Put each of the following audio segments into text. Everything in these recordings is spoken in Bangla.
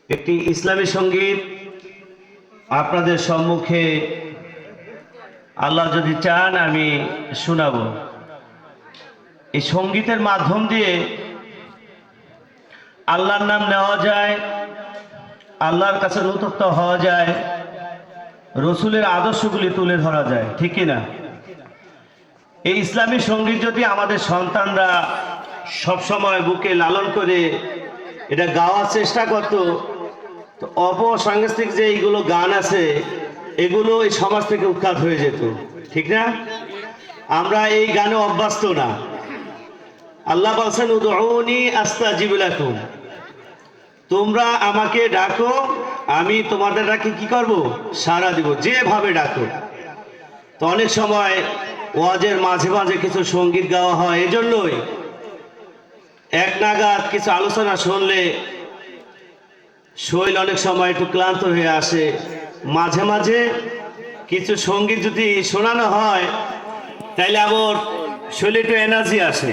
একটি ইসলামী সঙ্গীত আপনাদের সম্মুখে আল্লাহ যদি চান আমি শোনাবো। এই সঙ্গীতের মাধ্যম দিয়ে আল্লাহর নাম নেওয়া যায়, আল্লাহর কাছে অনুতপ্ত হওয়া যায়, রসুলের আদর্শগুলি তুলে ধরা যায়, ঠিক কিনা? এই ইসলামী সঙ্গীত যদি আমাদের সন্তানরা সবসময় বুকে লালন করে এটা গাওয়ার চেষ্টা করত, তো অপসাংস্কৃতিক যে এইগুলো গান আছে এগুলো এই সমাজ থেকে উৎখাত হয়ে যেত, ঠিক না? আমরা এই গানে অভ্যস্ত না। আল্লাহ বলছেন উদউনি আস্তাজিব লাকুম, তোমরা আমাকে ডাকো, আমি তোমাদের ডাকে কি করব? সাড়া দিব, যেভাবে ডাকো। তো অনেক সময় ওয়াজের মাঝে মাঝে কিছু সঙ্গীত গাওয়া হয়, এজন্যই এক নাগাদ কিছু আলোচনা শুনলে শরীর অনেক সময় একটু ক্লান্ত হয়ে আসে। মাঝে মাঝে কিছু সঙ্গীত যদি শোনানো হয় তাইলে আমার শরীরে একটু এনার্জি আসে।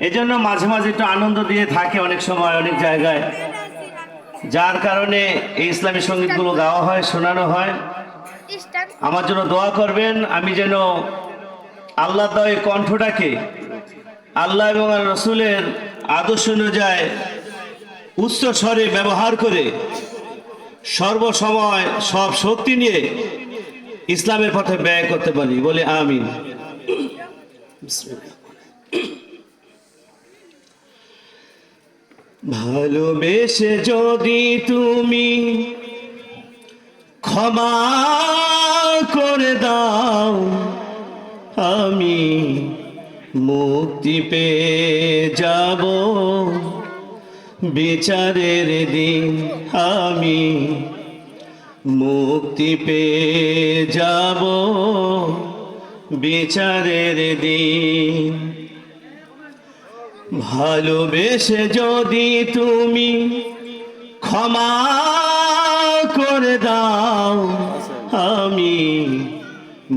এজন্য মাঝে মাঝে একটু আনন্দ দিয়ে থাকে অনেক সময় অনেক জায়গায়, যার কারণে এই ইসলামী সঙ্গীতগুলো গাওয়া হয়, শোনানো হয়। আমার জন্য দোয়া করবেন, আমি যেন আল্লাহ দেওয়া এই কণ্ঠটাকে আল্লাহ এবং রসুলের আদর্শ অনুযায়ী উচ্চ স্বরে ব্যবহার করে সর্বসময় সব শক্তি নিয়ে ইসলামের পথে ব্যয় করতে পারি, বলে আমিন। ভালোবেসে যদি তুমি ক্ষমা করে দাও, আমি মুক্তি পেয়ে যাব বিচারের দিন, আমি মুক্তি পেয়ে যাব বিচারের দিন। ভালোবেসে যদি তুমি ক্ষমা করে দাও, আমি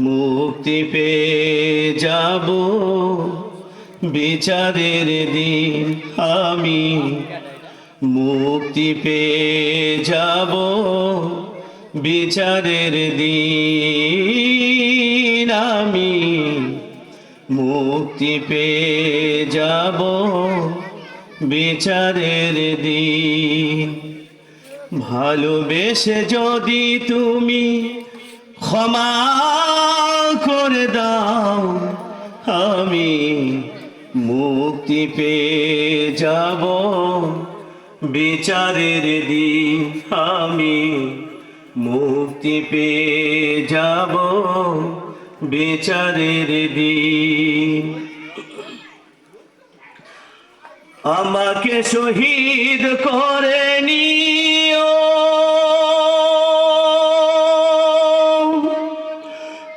মুক্তি পেয়ে যাব বিচারের দিন, আমি মুক্তি পেয়ে যাব বিচারের দিন, আমি মুক্তি পেয়ে যাব বিচারের দিন। ভালোবেসে যদি তুমি ক্ষমা করে দাও, আমি মুক্তি পেয়ে যাব বিচারের দিন, আমি মুক্তি পেয়ে যাব বিচারের দিন। আমাকে শহীদ করে নিও,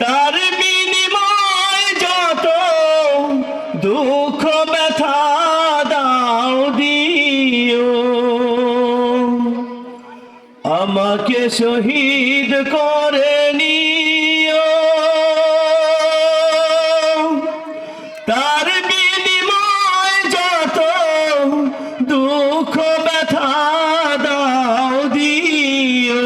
তার বিনিময় যত দুঃখ ব্যথা দাও দিও। আমাকে শহীদ করে নিও, তার বিনিময় যত দুঃখ ব্যথা দাও দিও।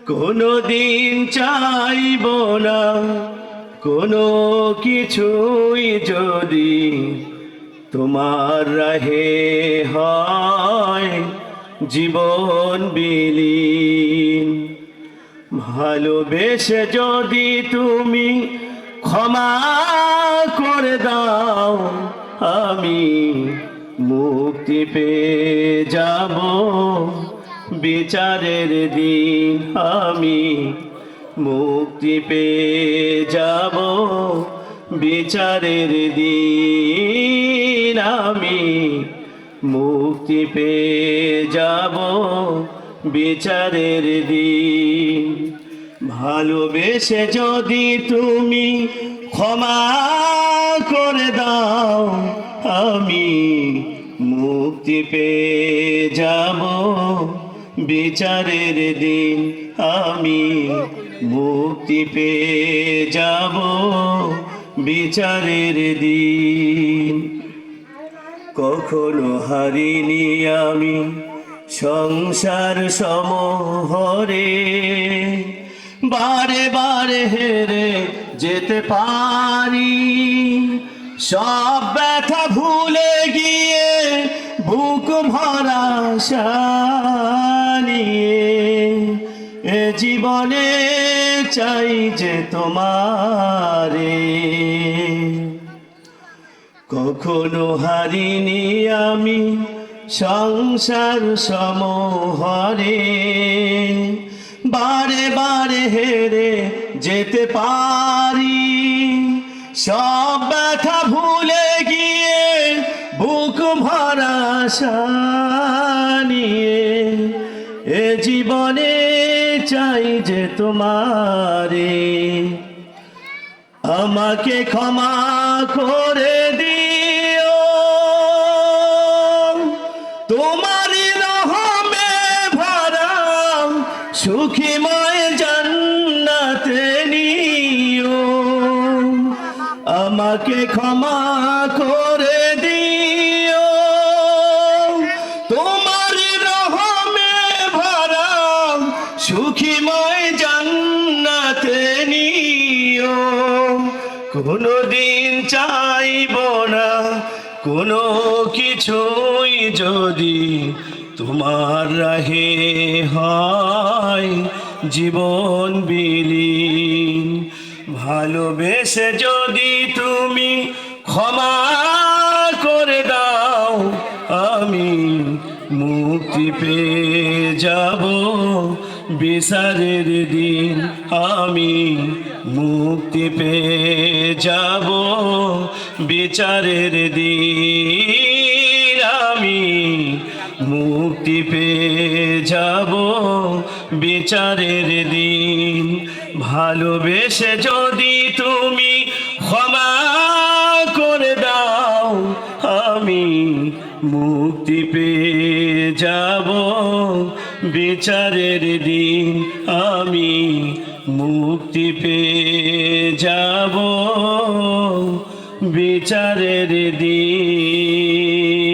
কোনদিন চাইব না কোনো কিছুই যদি তোমার রাহে হয় জীবন বিলীন। ভালোবেসে যদি তুমি ক্ষমা করে দাও, আমি মুক্তি পেয়ে যাব বিচারের দিন, আমি মুক্তি পেয়ে যাব বিচারের দিন, আমি মুক্তি পেয়ে যাব বিচারের দিন। ভালোবেসে যদি তুমি ক্ষমা করে দাও, আমি মুক্তি পেয়ে যাব বিচারের দিন, আমি মুক্তি পেয়ে যাব বিচারের দিন। কখনো হারিনি আমি সংসার সমহরে বারে বারে হেরে যেতে পারি, সব ব্যথা ভুলে গিয়ে বুক ভরা আশা নিয়ে এ জীবনে চাই যে তোমারে। কখনো হারিনি আমি সংসার সমহরে, বারে বারে হেরে যেতে পারি, সব ব্যথা ভুলে গিয়ে বুক ভরা আশা নিয়ে এ জীবনে চাই যে তোমারে। আমাকে ক্ষমা করে দিও, তোমারই রহমে ভরা সুখীময় জান্নাতে নিও। আমাকে ক্ষমা করে দিও, তোমারই রহমে ভরা সুখীময় জান্নাতে নিও। কোনোদিন চাইব না কোনো কিছুই যদি তোমার রাহে হয় জীবন বিলীন। ভালোবেসে যদি তুমি ক্ষমা করে দাও, আমি মুক্তি পেয়ে যাব বিচারের দিন। আমি মুক্তি পেয়ে যাব বিচারের দিন। আমি মুক্তি পেয়ে যাব বিচারের দিন। ভালোবেসে যদি তুমি ক্ষমা করে দাও, আমি মুক্তি পেয়ে যাব বিচারের দিন। আমি মুক্তি পেয়ে যাব বিচারের দিন।